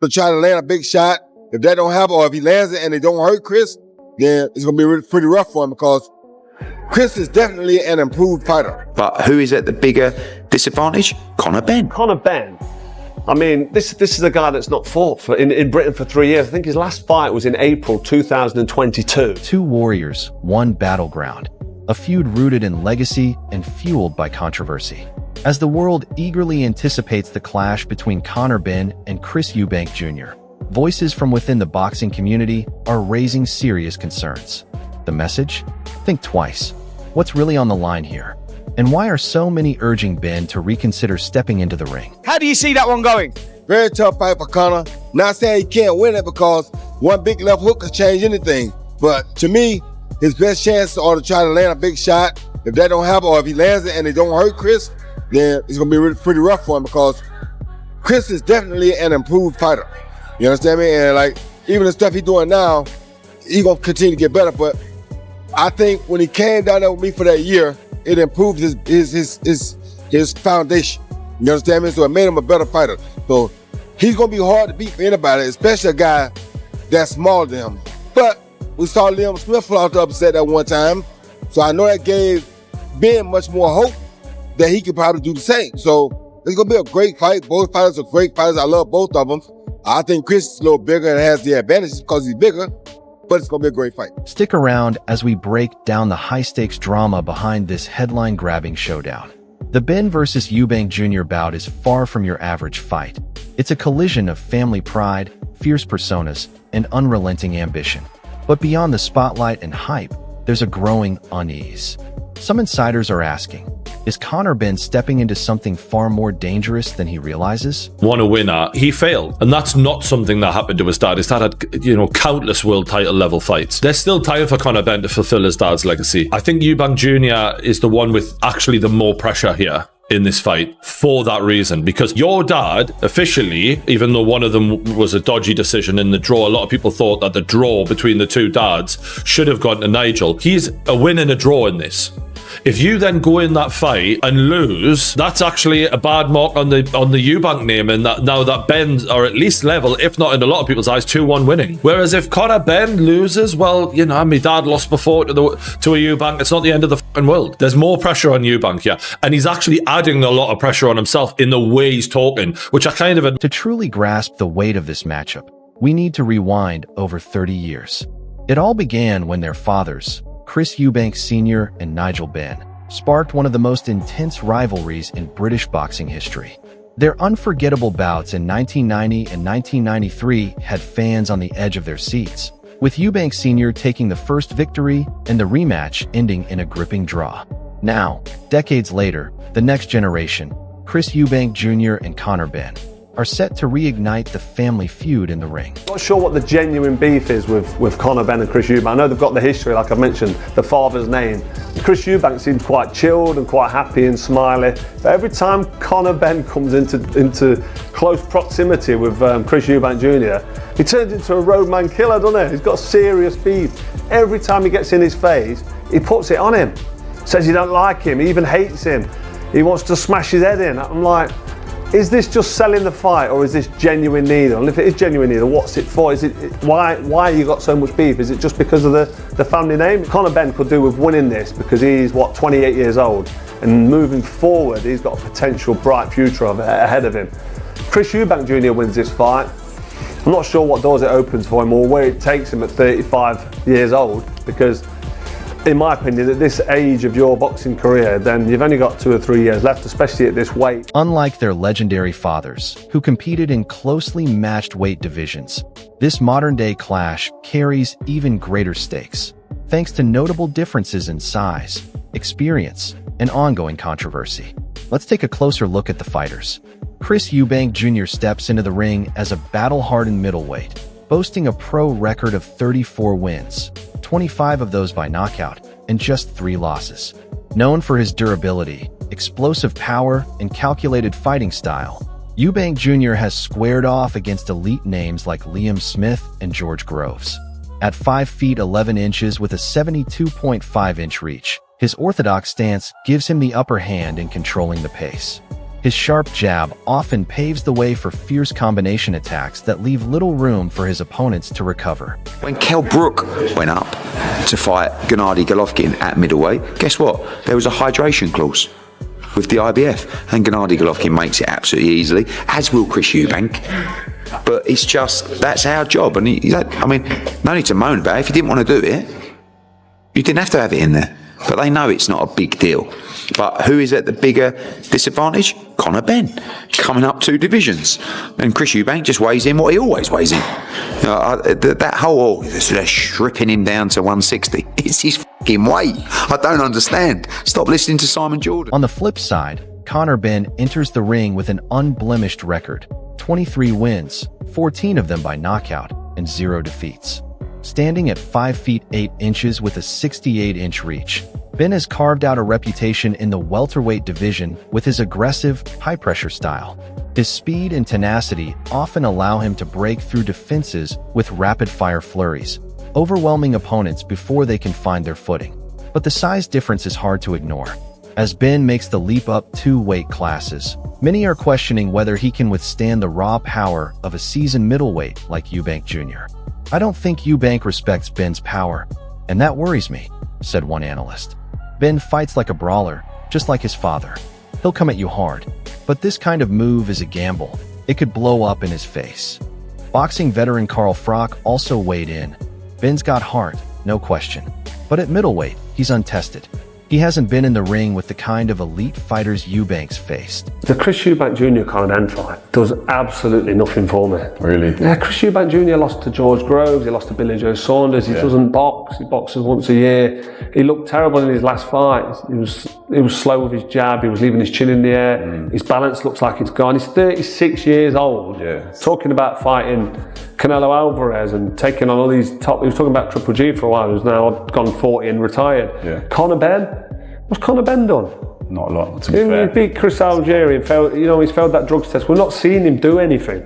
to try to land a big shot. If that don't happen, or if he lands it and it don't hurt Chris, then it's going to be pretty rough for him because Chris is definitely an improved fighter. But who is at the bigger disadvantage? Conor Benn. Conor Benn. I mean, this is a guy that's not fought in Britain for 3 years. I think his last fight was in April 2022. Two warriors, one battleground. A feud rooted in legacy and fueled by controversy. As the world eagerly anticipates the clash between Conor Benn and Chris Eubank Jr., voices from within the boxing community are raising serious concerns. The message? Think twice. What's really on the line here? And why are so many urging Benn to reconsider stepping into the ring? How do you see that one going? Very tough fight for Conor. Not saying he can't win it because one big left hook could change anything. But to me, his best chance are to try to land a big shot. If that don't happen, or if he lands it and it don't hurt Chris, then it's going to be pretty rough for him because Chris is definitely an improved fighter. You understand me? And like, even the stuff he's doing now, he's going to continue to get better. But I think when he came down there with me for that year, it improved his foundation. You understand me? So it made him a better fighter. So he's going to be hard to beat for anybody, especially a guy that's smaller than him. But we saw Liam Smith pull out the upset that one time. So I know that gave Ben much more hope that he could probably do the same. So it's going to be a great fight. Both fighters are great fighters. I love both of them. I think Chris is a little bigger and has the advantage because he's bigger, but it's going to be a great fight. Stick around as we break down the high-stakes drama behind this headline-grabbing showdown. The Benn vs. Eubank Jr. bout is far from your average fight. It's a collision of family pride, fierce personas, and unrelenting ambition. But beyond the spotlight and hype, there's a growing unease. Some insiders are asking, is Conor Benn stepping into something far more dangerous than he realizes? Won a winner, he failed. And that's not something that happened to his dad. His dad had, countless world title level fights. There's still time for Conor Benn to fulfill his dad's legacy. I think Eubank Jr. is the one with actually the more pressure here in this fight for that reason, because your dad officially, even though one of them was a dodgy decision in the draw, a lot of people thought that the draw between the two dads should have gone to Nigel. He's a win and a draw in this. If you then go in that fight and lose, that's actually a bad mark on the Eubank name, and that now that Benn are at least level, if not in a lot of people's eyes, 2-1 winning. Whereas if Conor Benn loses, well, my dad lost before to a Eubank. It's not the end of the fucking world. There's more pressure on Eubank, yeah, and he's actually adding a lot of pressure on himself in the way he's talking, which I kind of... To truly grasp the weight of this matchup, we need to rewind over 30 years. It all began when their fathers, Chris Eubank Sr. and Nigel Benn, sparked one of the most intense rivalries in British boxing history. Their unforgettable bouts in 1990 and 1993 had fans on the edge of their seats, with Eubank Sr. taking the first victory and the rematch ending in a gripping draw. Now, decades later, the next generation, Chris Eubank Jr. and Conor Benn, are set to reignite the family feud in the ring. Not sure what the genuine beef is with Conor Benn and Chris Eubank. I know they've got the history, like I mentioned, the father's name. Chris Eubank seemed quite chilled and quite happy and smiley. But every time Conor Benn comes into close proximity with Chris Eubank Jr., he turns into a roadman killer, doesn't he? He's got serious beef. Every time he gets in his face, he puts it on him. Says he don't like him, he even hates him. He wants to smash his head in. I'm like, is this just selling the fight, or is this genuine neither? And if it is genuine neither, what's it for? Is it why you got so much beef? Is it just because of the family name? Conor Benn could do with winning this because he's 28 years old, and moving forward, he's got a potential bright future ahead of him. Chris Eubank Jr. wins this fight. I'm not sure what doors it opens for him or where it takes him at 35 years old, because in my opinion, at this age of your boxing career, then you've only got 2 or 3 years left, especially at this weight. Unlike their legendary fathers, who competed in closely matched weight divisions, this modern-day clash carries even greater stakes, thanks to notable differences in size, experience, and ongoing controversy. Let's take a closer look at the fighters. Chris Eubank Jr. steps into the ring as a battle-hardened middleweight, boasting a pro record of 34 wins, 25 of those by knockout, and just 3 losses. Known for his durability, explosive power, and calculated fighting style, Eubank Jr. has squared off against elite names like Liam Smith and George Groves. At 5 feet 11 inches with a 72.5-inch reach, his orthodox stance gives him the upper hand in controlling the pace. His sharp jab often paves the way for fierce combination attacks that leave little room for his opponents to recover. When Kell Brook went up to fight Gennady Golovkin at middleweight, guess what? There was a hydration clause with the IBF, and Gennady Golovkin makes it absolutely easily, as will Chris Eubank. But it's just, that's our job. And no need to moan about it. If you didn't want to do it, you didn't have to have it in there. But they know it's not a big deal. But who is at the bigger disadvantage? Conor Benn, coming up 2 divisions. And Chris Eubank just weighs in what he always weighs in. That whole, they're stripping him down to 160. It's his fucking weight. I don't understand. Stop listening to Simon Jordan. On the flip side, Conor Benn enters the ring with an unblemished record. 23 wins, 14 of them by knockout, and 0 defeats. Standing at 5 feet 8 inches with a 68-inch reach, Benn has carved out a reputation in the welterweight division with his aggressive, high-pressure style. His speed and tenacity often allow him to break through defenses with rapid-fire flurries, overwhelming opponents before they can find their footing. But the size difference is hard to ignore. As Benn makes the leap up 2 weight classes, many are questioning whether he can withstand the raw power of a seasoned middleweight like Eubank Jr. "I don't think Eubank respects Benn's power, and that worries me," said one analyst. "Benn fights like a brawler, just like his father. He'll come at you hard, but this kind of move is a gamble. It could blow up in his face." Boxing veteran Carl Froch also weighed in. "Benn's got heart, no question. But at middleweight, he's untested. He hasn't been in the ring with the kind of elite fighters Eubank's faced." The Chris Eubank Jr. Conor Benn fight does absolutely nothing for me. Really? Yeah, Chris Eubank Jr. lost to George Groves, he lost to Billy Joe Saunders, he doesn't box, he boxes once a year. He looked terrible in his last fight. He was slow with his jab, he was leaving his chin in the air, his balance looks like it's gone. He's 36 years old, talking about fighting Canelo Alvarez and taking on all these top, he was talking about Triple G for a while, who's now gone 40 and retired. Conor Benn, what's Conor Benn done? Not a lot, to be fair. He beat Chris Algieri and failed, he's failed that drugs test. We're not seeing him do anything.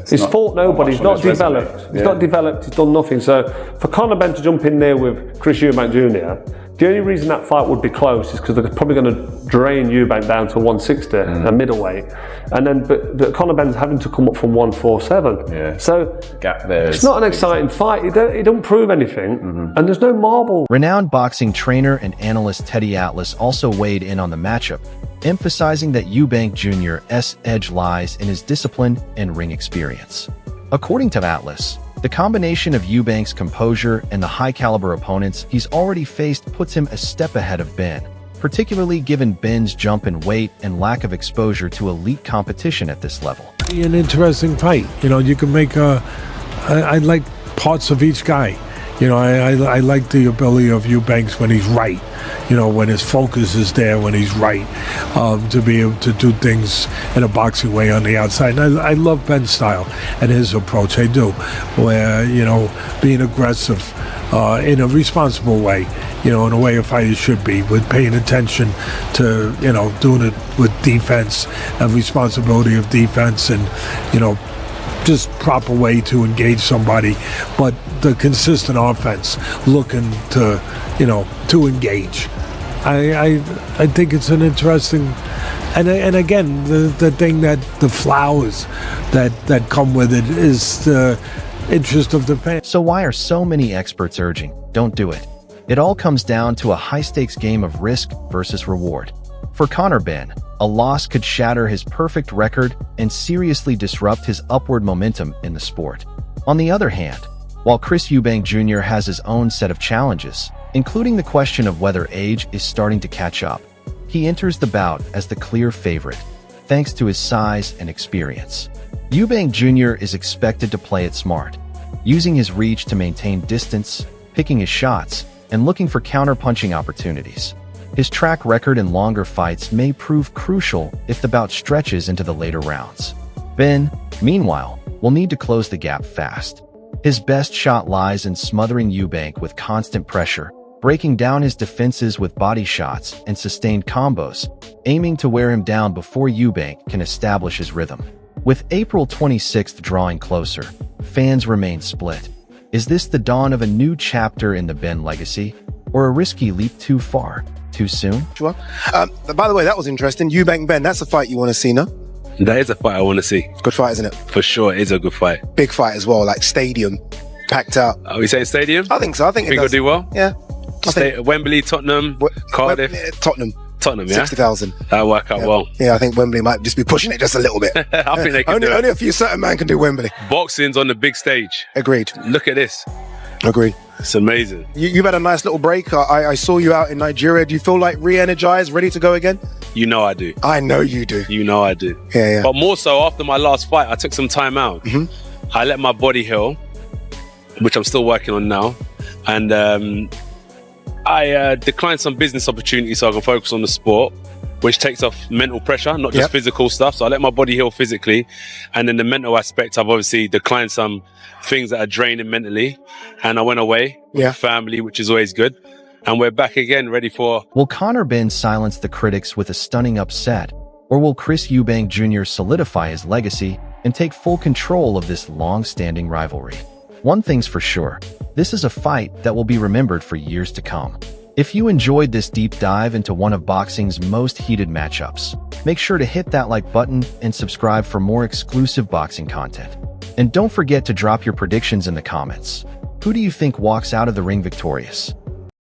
He's fought nobody, he's not developed. He's not developed, he's done nothing. So for Conor Benn to jump in there with Chris Eubank Jr., the only reason that fight would be close is because they're probably going to drain Eubank down to 160, a middleweight, and then but Conor Benn's having to come up from 147. So gap there. It's not an exciting fight. It don't prove anything, and there's no marble. Renowned boxing trainer and analyst Teddy Atlas also weighed in on the matchup, emphasizing that Eubank Jr.'s edge lies in his discipline and ring experience. According to Atlas, the combination of Eubank's composure and the high-caliber opponents he's already faced puts him a step ahead of Benn, particularly given Benn's jump in weight and lack of exposure to elite competition at this level. An interesting fight. You can make I like parts of each guy. I like the ability of Eubanks when he's right. When his focus is there, when he's right, to be able to do things in a boxing way on the outside. And I love Benn's style and his approach. I do, where being aggressive in a responsible way. In a way a fighter should be, with paying attention to doing it with defense and responsibility of defense, and just proper way to engage somebody, but the consistent offense, looking to engage. I think it's an interesting, and again, the thing that the flowers that come with it is the interest of the fans. So why are so many experts urging, don't do it? It all comes down to a high-stakes game of risk versus reward. For Conor Benn, a loss could shatter his perfect record and seriously disrupt his upward momentum in the sport. On the other hand, while Chris Eubank Jr. has his own set of challenges, including the question of whether age is starting to catch up, he enters the bout as the clear favorite, thanks to his size and experience. Eubank Jr. is expected to play it smart, using his reach to maintain distance, picking his shots, and looking for counter-punching opportunities. His track record in longer fights may prove crucial if the bout stretches into the later rounds. Benn, meanwhile, will need to close the gap fast. His best shot lies in smothering Eubank with constant pressure, breaking down his defenses with body shots and sustained combos, aiming to wear him down before Eubank can establish his rhythm. With April 26th drawing closer, fans remain split. Is this the dawn of a new chapter in the Benn legacy, or a risky leap too far? Too soon? Sure. By the way, that was interesting. Eubank Benn, that's a fight you want to see, no? That is a fight I want to see. Good fight, isn't it? For sure, it is a good fight. Big fight as well, like stadium, packed out. Are we saying stadium? I think so. I think Think it he'll does. do well? Yeah. I think Wembley, Tottenham, Cardiff. Tottenham. Tottenham, yeah? 60,000. That'll work out well. Yeah, I think Wembley might just be pushing it just a little bit. I think they can do only it. a few certain men can do Wembley. Boxing's on the big stage. Agreed. Look at this. Agreed. It's amazing. You've had a nice little break. I saw you out in Nigeria. Do you feel like re-energized, ready to go again? You know I do. I know you do. You know I do. Yeah. But more so after my last fight, I took some time out. I let my body heal, which I'm still working on now. And I declined some business opportunities so I can focus on the sport, which takes off mental pressure, not just physical stuff. So I let my body heal physically. And then the mental aspect, I've obviously declined some things that are draining mentally. And I went away with family, which is always good. And we're back again, ready for... Will Conor Benn silence the critics with a stunning upset? Or will Chris Eubank Jr. solidify his legacy and take full control of this long-standing rivalry? One thing's for sure, this is a fight that will be remembered for years to come. If you enjoyed this deep dive into one of boxing's most heated matchups, make sure to hit that like button and subscribe for more exclusive boxing content. And don't forget to drop your predictions in the comments. Who do you think walks out of the ring victorious?